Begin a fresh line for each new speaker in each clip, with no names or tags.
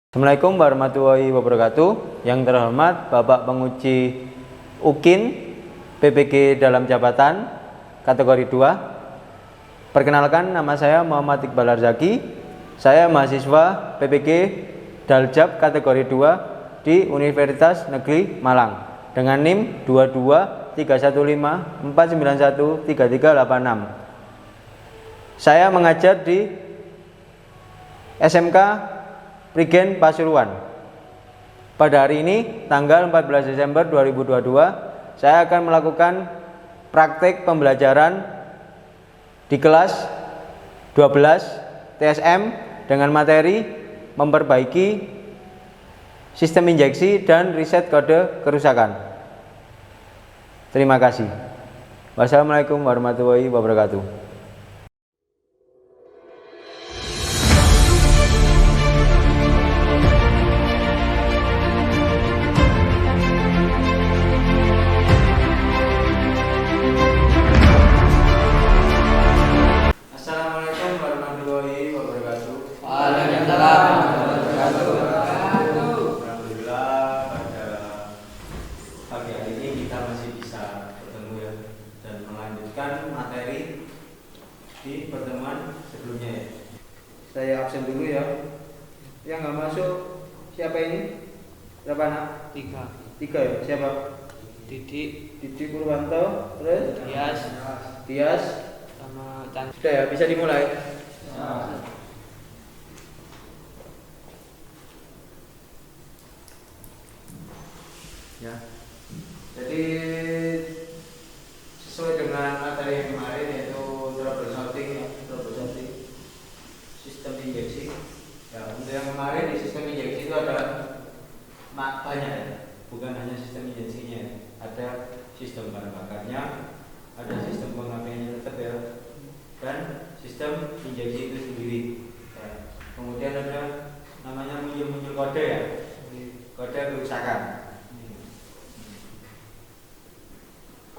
Assalamualaikum warahmatullahi wabarakatuh. Yang terhormat Bapak Penguji UKIN PPG dalam jabatan kategori 2. Perkenalkan, nama saya Muhammad Iqbal Arzaki. Saya mahasiswa PPG Daljab kategori 2 di Universitas Negeri Malang dengan NIM 223154913386. Saya mengajar di SMK Prigen Pasuruan. Pada hari ini, tanggal 14 Desember 2022, saya akan melakukan praktek pembelajaran di kelas 12 TSM dengan materi memperbaiki sistem injeksi dan riset kode kerusakan. Terima kasih. Wassalamualaikum warahmatullahi wabarakatuh. Materi di pertemuan sebelumnya ya. Saya absen dulu ya. Yang nggak masuk siapa ini? Berapa anak? 3 ya. Siapa? Didi Purwanto, terus Tias sama Chan. Sudah ya, bisa dimulai. Ya. Jadi sesuai dengan materi yang kemarin, yaitu troubleshooting sistem injeksi. Ya, untuk yang kemarin di sistem injeksi itu ada banyak ya, bukan hanya sistem injeksinya, ada sistem bahan bakarnya, ada sistem pengapiannya tetap ya, dan sistem injeksi itu sendiri. Ya. Kemudian ada namanya muncul kode ya, kode kerusakan.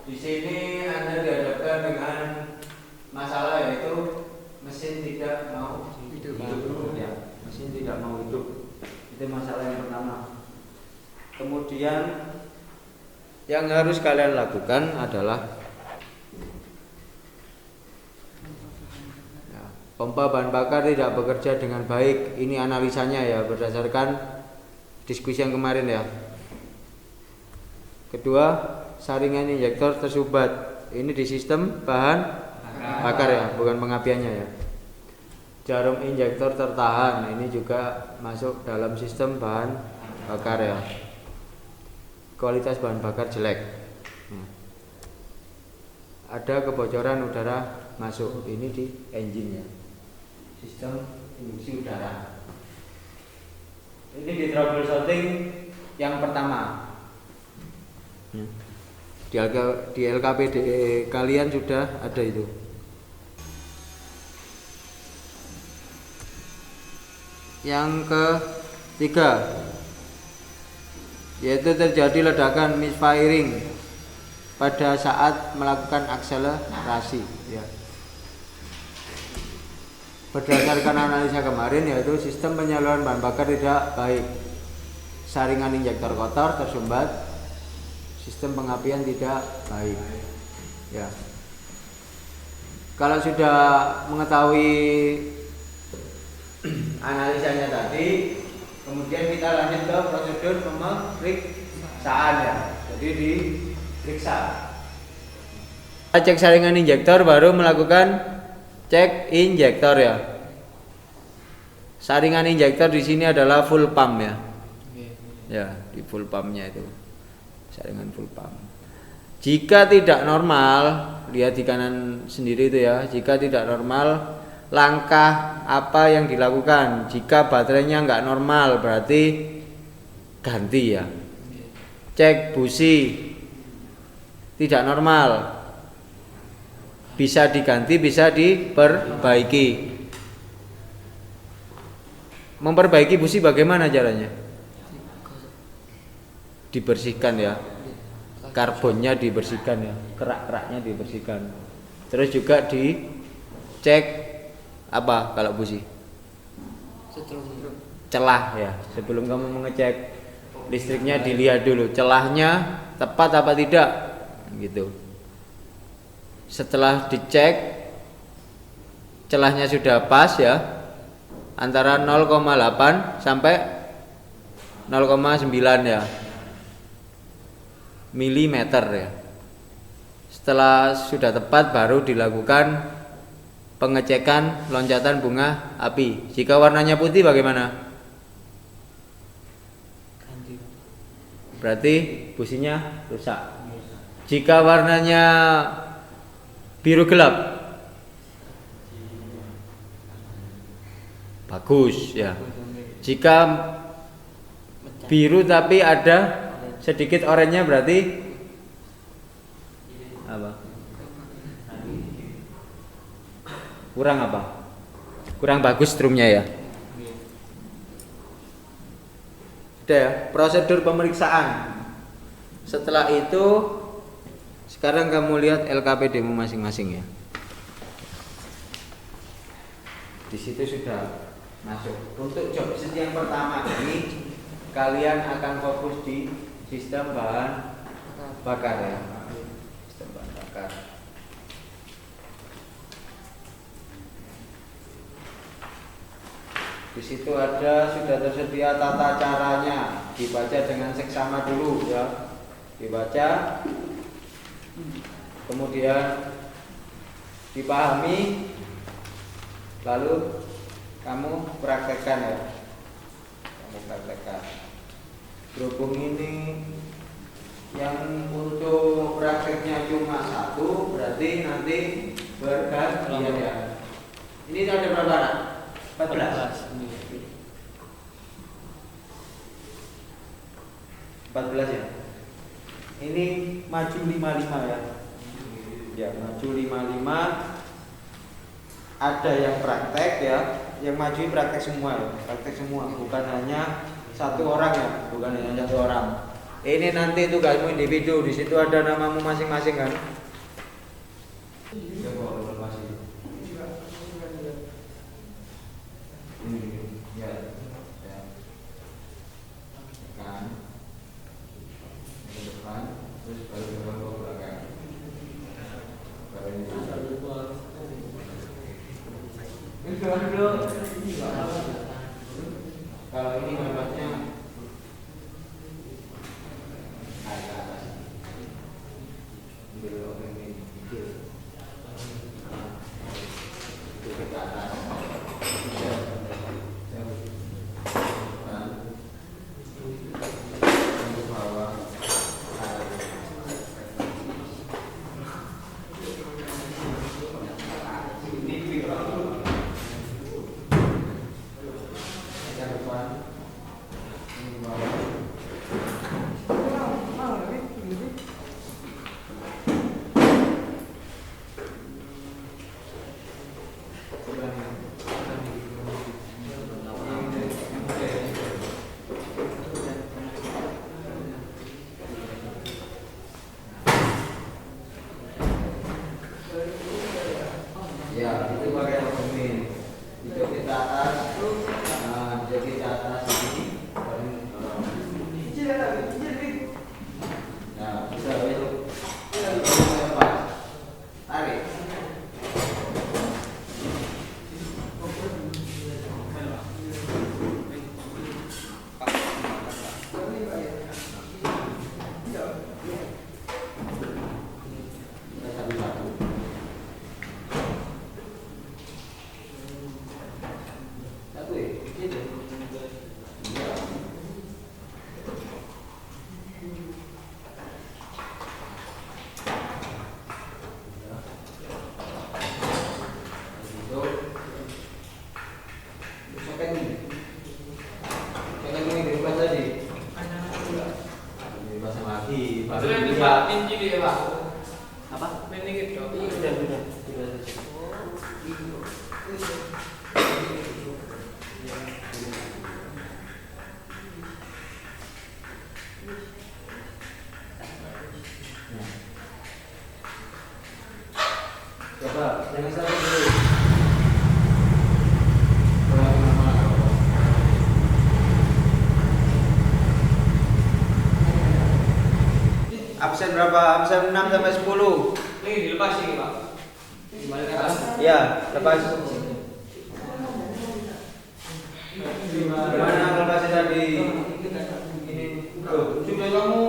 Di sini Anda dihadapkan dengan masalah, yaitu mesin tidak mau hidup. Ya, mesin tidak mau hidup. Itu masalah yang pertama. Kemudian yang harus kalian lakukan adalah pompa bahan bakar tidak bekerja dengan baik. Ini analisanya ya, berdasarkan diskusi yang kemarin ya. Kedua, saringan injektor tersumbat. Ini di sistem bahan bakar ya, bukan pengapiannya ya. Jarum injektor tertahan. Ini juga masuk dalam sistem bahan bakar ya. Kualitas bahan bakar jelek. Ada kebocoran udara masuk. Ini di engine-nya, sistem induksi udara. Ini di troubleshooting yang pertama. Di LKPD kalian sudah ada itu. Yang ketiga, yaitu terjadi ledakan misfiring pada saat melakukan akselerasi ya. Berdasarkan analisa kemarin, yaitu sistem penyaluran bahan bakar tidak baik, saringan injektor kotor tersumbat, sistem pengapian tidak baik ya. Kalau sudah mengetahui analisanya tadi, kemudian kita lanjut ke prosedur pemeriksaan ya. Jadi diperiksa, cek saringan injektor, baru melakukan cek injektor ya. Saringan injektor di sini adalah full pump ya. Ya, di full pumpnya itu saringan full pump. Jika tidak normal, lihat di kanan sendiri itu ya. Jika tidak normal, langkah apa yang dilakukan? Jika baterainya nggak normal, berarti ganti ya. Cek busi tidak normal, bisa diganti, bisa diperbaiki. Memperbaiki busi bagaimana caranya? Dibersihkan ya, karbonnya dibersihkan ya, kerak-keraknya dibersihkan. Terus juga dicek apa kalau busi? celah ya. Sebelum kamu mengecek listriknya dilihat dulu celahnya tepat apa tidak gitu. Setelah dicek celahnya sudah pas ya, antara 0,8 sampai 0,9 ya milimeter ya. Setelah sudah tepat baru dilakukan pengecekan loncatan bunga api. Jika warnanya putih bagaimana? Berarti businya rusak. Jika warnanya biru gelap, bagus ya. Jika biru tapi ada sedikit oranye berarti apa? Kurang apa? Kurang bagus strumnya ya. Sudah ya, prosedur pemeriksaan. Setelah itu sekarang kamu lihat LKPD-mu masing-masing ya. Di situ sudah masuk. Untuk job yang pertama ini kalian akan fokus di sistem bahan bakar ya. Sistem bahan bakar. Di situ ada sudah tersedia tata caranya, dibaca dengan seksama dulu ya. Dibaca, kemudian dipahami, lalu kamu praktekkan ya. Kamu praktekkan. Berhubung ini yang untuk prakteknya cuma satu, berarti nanti bergantian ya. Ini ada berapa anak? 14. 14 ya. Ini maju 55 ya. Ya, maju 55. Ada yang praktek ya, yang maju praktek semua ya. Praktek semua, bukan hanya satu orang ya, bukan hanya satu orang. Ini nanti tugasmu individu, di situ ada namamu masing-masing kan. Kalau ini memangnya agak atas, belum ini itu ke atas. Untuk bawah. Ya, itu pakai dokumen. Itu kita atas, jadi kita atas ini. Nah, bisa besok. Tarik. Coba, jangan sampai dulu. Absen berapa? Absen 6 sampai 10.
Ini dilepas ini, Pak. Kembali ke atas.
Iya, lepas. Gimana lepasnya tadi? Loh, sudah kamu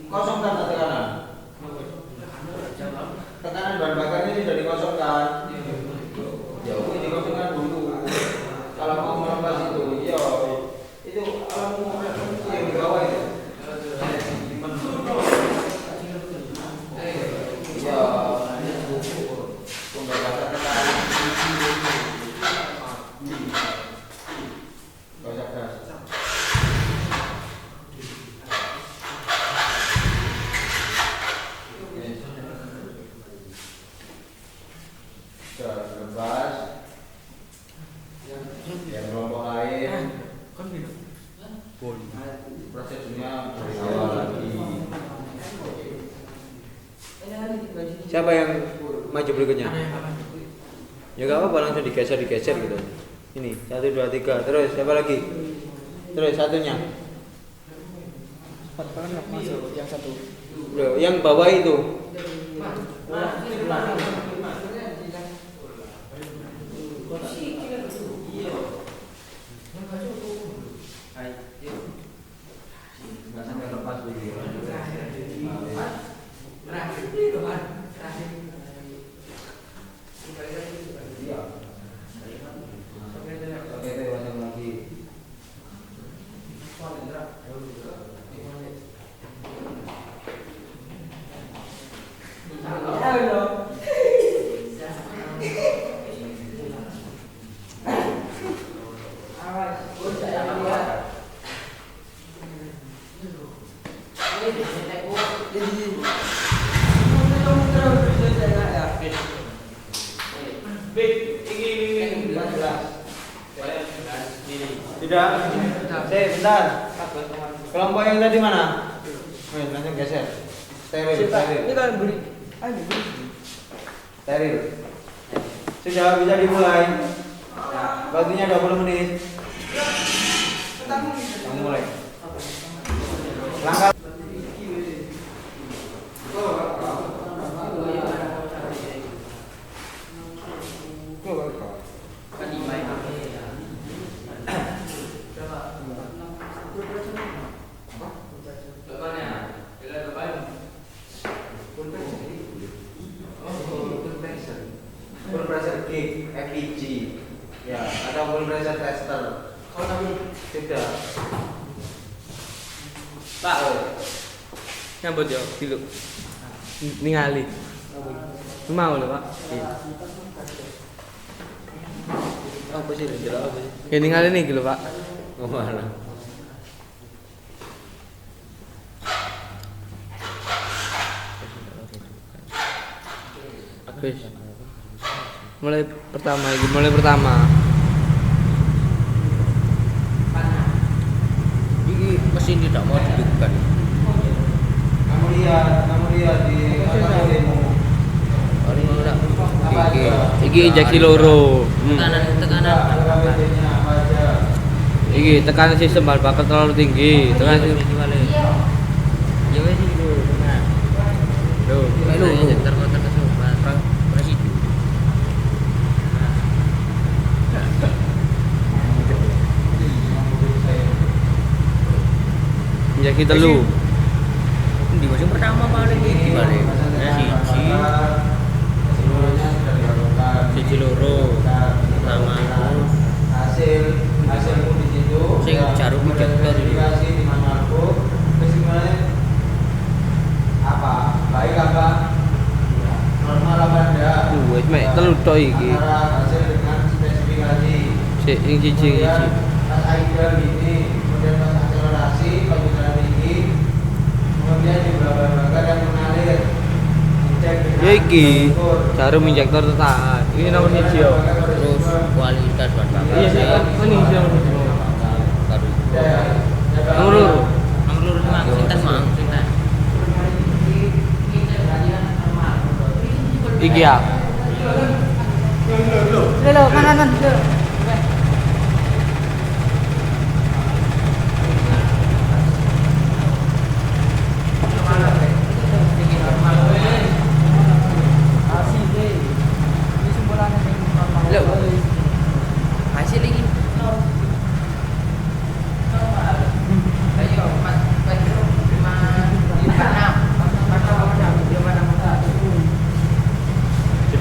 kosongkan tekanan. Tekanan bahan bakarnya sudah dikosongkan. Ya, ini dikosongkan dulu. Kalau mau melepas itu, iya. Itu alatmu yang di bawah itu. Iya. Pembakaran tekanan. Yang kelompok lain prosesnya dari awal lagi. Siapa yang maju berikutnya? Ya gak apa-apa, langsung digeser gitu. Ini 1, 2, 3. Terus siapa lagi? Terus satunya.
Masuk yang satu.
Loh, yang bawah itu. Tidak. Bentar. Kelompok yang tadi mana? Langsung geser. Steril.
Ini kan beri.
Steril. Sudah bisa dimulai. Waktunya 20 menit. Kamu mulai. Langkah. Full pressure gauge FPG ya, atau full pressure tester. Oh tapi tidak. Pak,
Nyambut yo, dulu. Ningali. Mau lho, Pak.
apa sih jelek apa sih?
Ya ningali nih lho, Pak.
Oh mana?
Wis. Mulai pertama.
Ini mesin tidak mau dihidupkan.
Kamu lihat di demo.
Iki injeksi loro.
Tekanan.
Iki tekanan sistem bahan bakar terlalu tinggi. Tekanan
Ya wes iki lho.
Lho,
Injektor motor kesobat. Presiden.
injeksi telu.
Di musim pertama paling iki balik.
Siji loro.
Pertama
hasilmu di situ.
Sing jarum injektor iki.
Di manualku. Kesimpulannya apa? Baik apa? Normal apa enggak?
Wis mek telu tok iki.
Antara hasil dengan spesifikasi.
Sik ing siji.
Pas ideal ini, kemudian pas akselerasi, pas jalan tinggi, kemudian di beberapa bakar yang mengalir.
Ya iki jarum injektor tekan. Iki nomor 1 yo.
Terus kualitas bahan bakar.
Iya sih, ini sih nomor 1.
Baru.
Nomor loro.
Nomor loro sintas mang.
Iki ya.
Lho, kanan.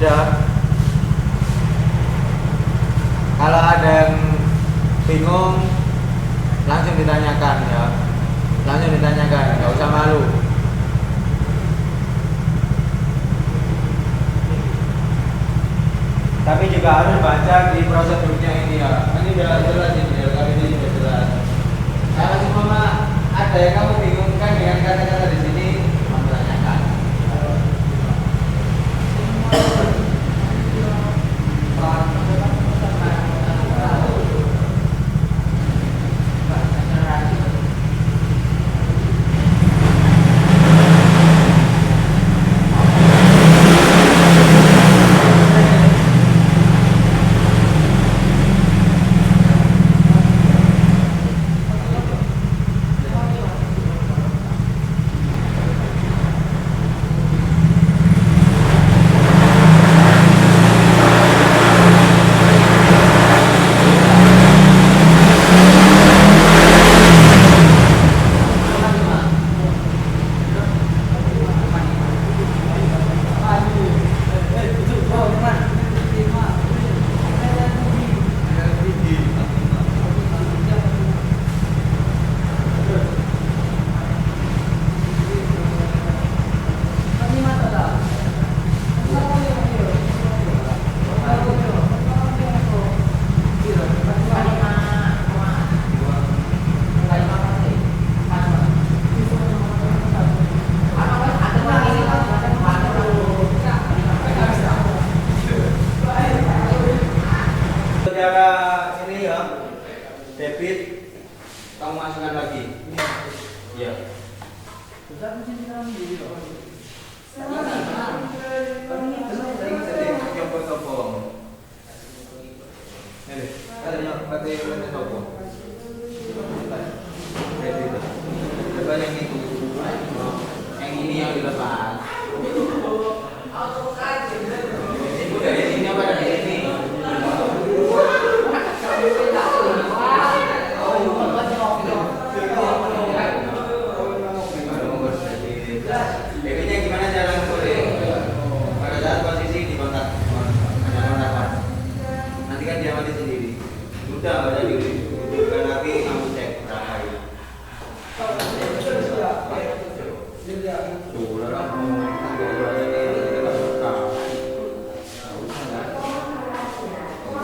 mudah. Kalau ada yang bingung langsung ditanyakan ya, langsung ditanyakan, nggak usah malu. Tapi juga harus baca di prosedurnya ini ya. Ini udah jelas ini ya, kali ini sudah jelas. Kalau cuma ada yang kamu bingungkan dengan kata-kata di sini, kamu tanyakan. Cara ini ya, debit kamu masukkan lagi. Iya. Yang ini yang dilepas. Ibu dari sini apa dari sini? Babynya gimana cara ngukur? Pada saat posisi di kontak, nanti kan dia mati sendiri. Udah pada diri, bukan lagi kamu cek berapa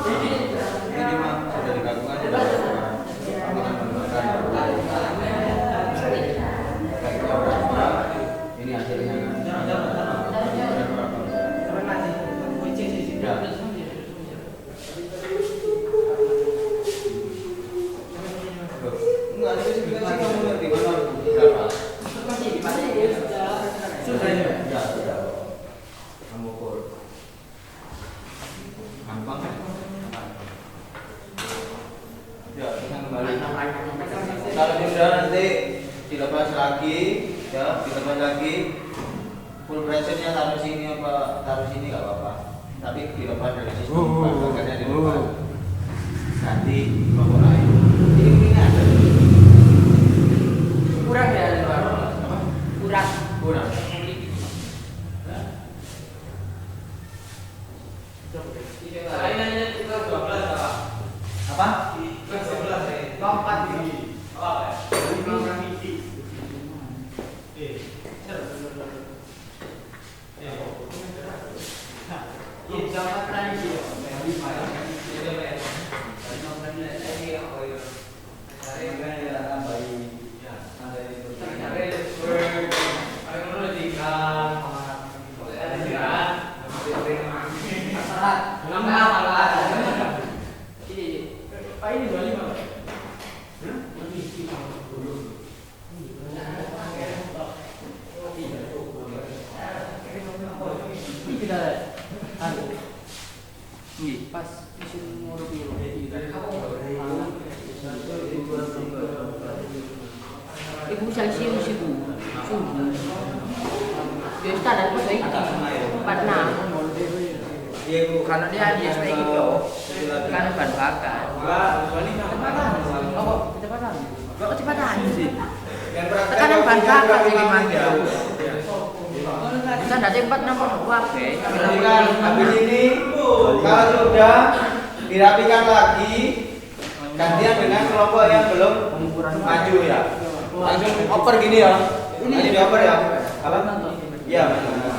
ini. Ini mah sudah dikagumkan sudah. Ini hasilnya. Enggak, itu sebenarnya kamu ngerti mana berapa? Sudah. Kamu ukur. Gampang kan? Ya, kita kembali. Kalau sudah nanti dilepas lagi, ya dilepas lagi. Full pressure-nya taruh sini apa taruh sini nggak apa-apa. Tapi dilepas dari sistem bagiannya dilepas. Ganti kelompok lain. Ini ada. Kurang ya, apa? Kurang. Apa? 4 gigi. Pas isin ngurut dulu. Ibu sanksi ibu. Dia standar pas itu 46. Karena dia seperti itu. Kan ban bakar. Kecepatan. Kecepatan sih. Tekanan ban bakar sih gimana? Bukan
standar 4 nomor wae.
Kan habis ini kalau sudah dirapikan lagi gantian dengan kelompok yang belum maju ya. Langsung oper gini ya. Ini dioper ya. Apa? Iya, benar.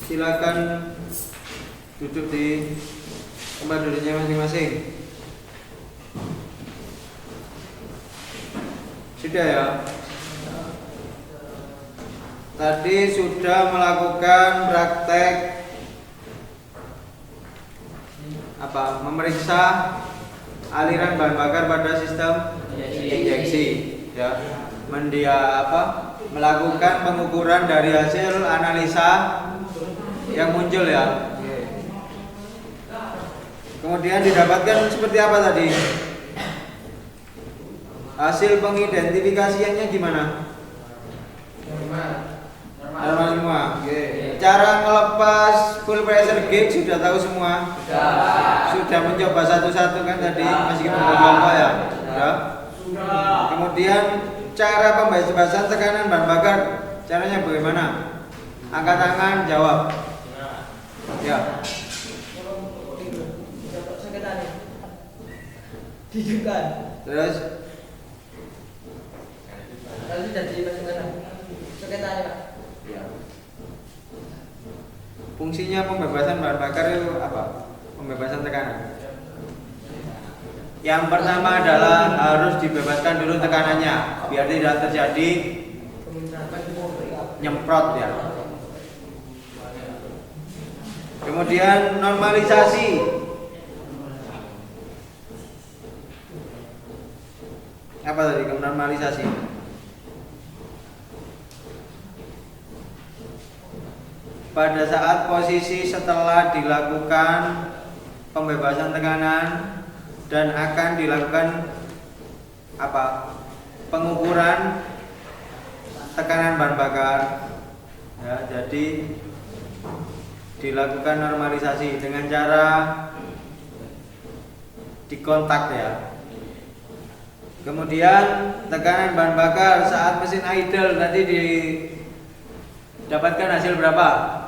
Silakan duduk di tempat duduknya masing-masing. Sudah ya. Tadi sudah melakukan praktek memeriksa aliran bahan bakar pada sistem injeksi ya. Melakukan pengukuran dari hasil analisa yang muncul ya. Kemudian didapatkan seperti apa tadi? Hasil pengidentifikasiannya gimana? Normal semua. Cara ngelepas full pressure gauge sudah tahu semua? Sudah mencoba satu-satu kan tadi meskipun beberapa ya. Sudah. Kemudian cara pembebasan tekanan bahan bakar caranya bagaimana? Angkat tangan, jawab. Ya. Terus ya. Fungsinya pembebasan bahan bakar itu apa? Pembebasan tekanan. Yang pertama adalah harus dibebaskan dulu tekanannya biar tidak terjadi nyemprot ya. Kemudian normalisasi. Apa tadi normalisasi? Pada saat posisi setelah dilakukan pembebasan tekanan dan akan dilakukan pengukuran tekanan bahan bakar ya, jadi dilakukan normalisasi dengan cara dikontak ya. Kemudian tekanan bahan bakar saat mesin idle tadi didapatkan hasil berapa?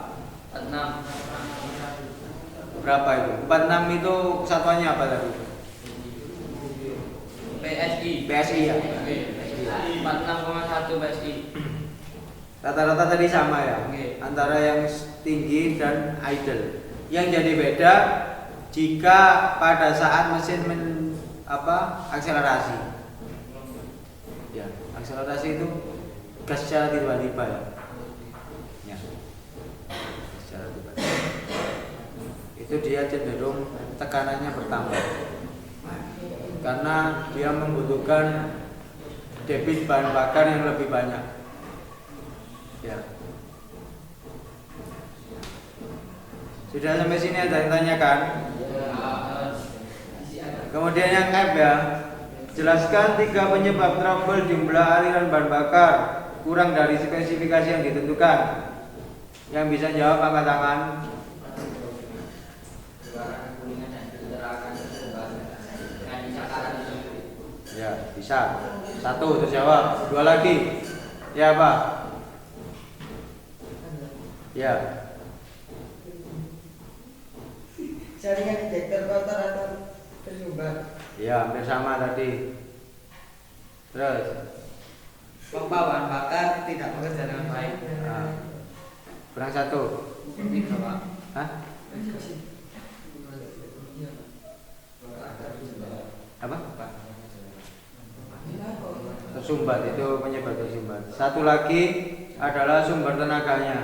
46.
Berapa itu? 46 itu satuannya apa tadi? PSI ya.
46,1 PSI.
Rata-rata tadi sama ya. Antara yang tinggi dan idle. Yang jadi beda jika pada saat mesin akselerasi. Ya, akselerasi itu gas secara tiba-tiba ya. Secara tiba-tiba. Itu dia cenderung tekanannya bertambah. Karena dia membutuhkan debit bahan bakar yang lebih banyak. Ya. Sudah sampai sini ada yang tanyakan? Kemudian yang F ya. Jelaskan 3 penyebab trouble jumlah aliran bahan bakar kurang dari spesifikasi yang ditentukan. Yang bisa jawab angkat tangan. Ya, bisa. 1 terjawab. 2 lagi. Ya, Pak. Ya.
Jaringan injektor kotor atau tersumbat.
Ya, hampir sama tadi. Terus
Pompa bahan bakar tidak bekerja dengan baik.
kurang 1.
Tiga, Pak.
Hah? Apa? Tersumbat, itu penyebab tersumbat. 1 lagi adalah sumber tenaganya,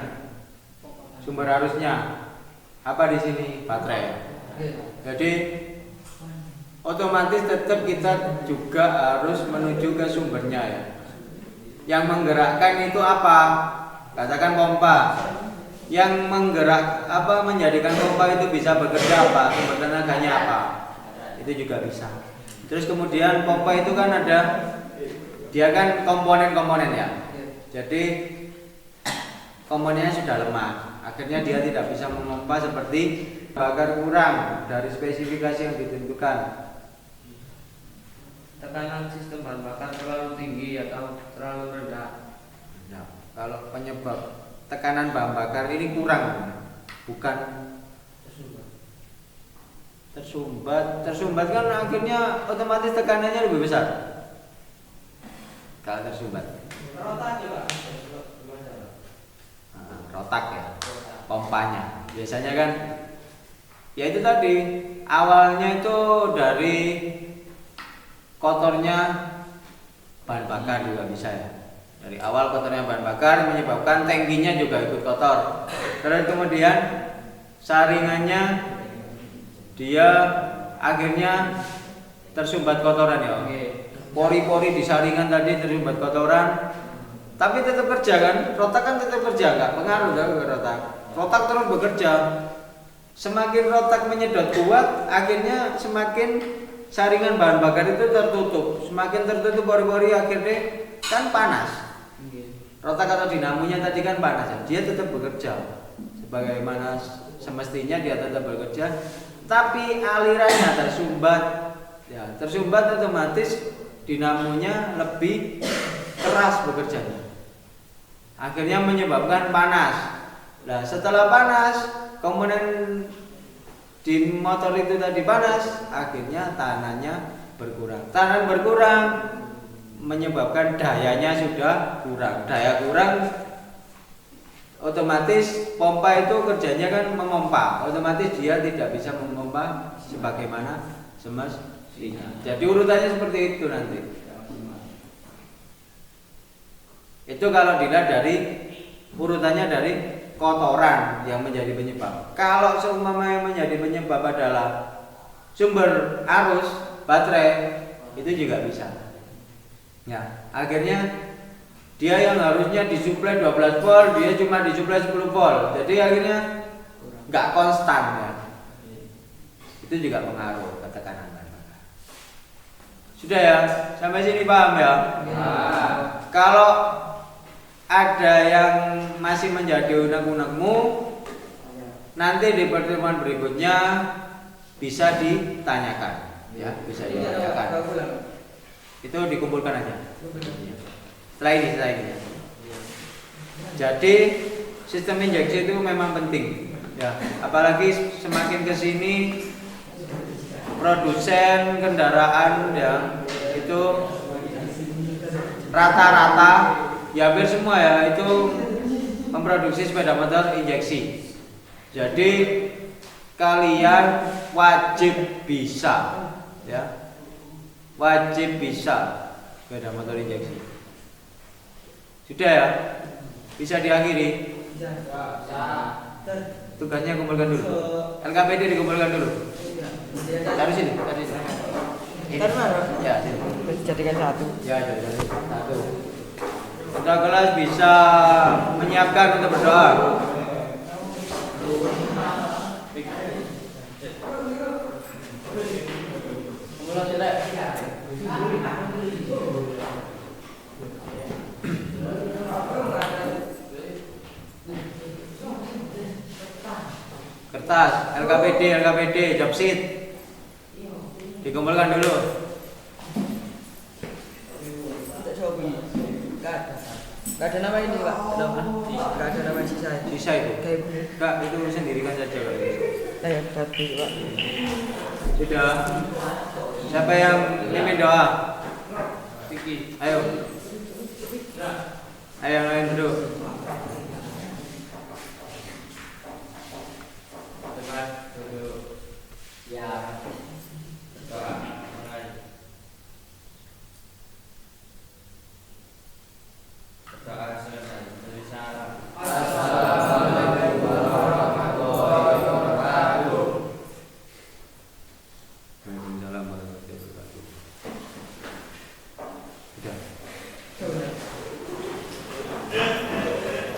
sumber arusnya. Apa di sini? Baterai. Jadi otomatis tetap kita juga harus menuju ke sumbernya ya. Yang menggerakkan itu apa? Katakan pompa. Yang menggerak apa, menjadikan pompa itu bisa bekerja apa? Sumber tenaganya apa? Itu juga bisa. Terus kemudian pompa itu kan ada, dia kan komponen-komponen ya. Jadi komponennya sudah lemah, akhirnya dia tidak bisa memompa seperti bakar kurang dari spesifikasi yang ditentukan.
Tekanan sistem bahan bakar terlalu tinggi atau terlalu rendah.
Nah, kalau penyebab tekanan bahan bakar ini kurang, bukan tersumbat kan akhirnya otomatis tekanannya lebih besar. Kalau tersumbat, rotak ya, pompanya. Biasanya kan, ya itu tadi awalnya itu dari kotornya bahan bakar juga bisa ya. Dari awal kotornya bahan bakar menyebabkan tangkinya juga ikut kotor. Terus kemudian saringannya dia akhirnya tersumbat kotoran ya. Pori-pori di saringan tadi tersumbat kotoran, tapi tetap kerja kan? Rotak kan tetap kerja, nggak pengaruh ke rotak. Rotak terus bekerja. Semakin rotak menyedot kuat, akhirnya semakin saringan bahan bakar itu tertutup. Semakin tertutup pori-pori akhirnya kan panas. Rotak atau dinamonya tadi kan panas, dia tetap bekerja sebagaimana semestinya dia tetap bekerja, tapi alirannya tersumbat. Ya, tersumbat otomatis dinamonya lebih keras bekerjanya. Akhirnya menyebabkan panas. Nah, setelah panas, komponen di motor itu tadi panas, akhirnya tekanannya berkurang. Tekanan berkurang menyebabkan dayanya sudah kurang. Daya kurang, otomatis pompa itu kerjanya kan memompa. Otomatis dia tidak bisa memompa sebagaimana semestinya. Jadi urutannya seperti itu nanti. Itu kalau dilihat dari urutannya dari kotoran yang menjadi penyebab. Kalau seumpama yang menjadi penyebab adalah sumber arus baterai, itu juga bisa. Ya, akhirnya dia yang harusnya disuplai 12 volt, dia cuma disuplai 10 volt. Jadi akhirnya nggak konstan ya. Itu juga pengaruh ke tekanan bahan bakar. Sudah ya, sampai sini paham ya? Nah, kalau ada yang masih menjadi unek-unekmu, nanti di pertemuan berikutnya bisa ditanyakan, ya, bisa ditanyakan. Itu dikumpulkan aja. Setelah ini. Jadi sistem injeksi itu memang penting, ya. Apalagi semakin kesini produsen kendaraan ya itu rata-rata ya hampir semua ya itu memproduksi sepeda motor injeksi. Jadi kalian wajib bisa ya. Wajib bisa sepeda motor injeksi. Sudah ya? Bisa diakhiri? Tugasnya kumpulkan dulu. LKPD dikumpulkan dulu. Taruh sini.
Taruh mana?
Ya, sini.
Jadikan satu.
Ya, jadi satu. Ketua kelas bisa menyiapkan untuk berdoa. Kertas, LKPD, job sheet. Dikumpulkan dulu.
Untuk Shopee. Enggak ada nama ini, Pak. Enggak ada nama sisa.
Sisa itu.
Kayak bener.
Enggak, itu sendirikan saja kalau gitu.
Ayo, tapi Pak.
Sudah. Siapa yang mimpin doa? Vicky. Ayo. Ayo yang lain duduk. Duduk. Ya.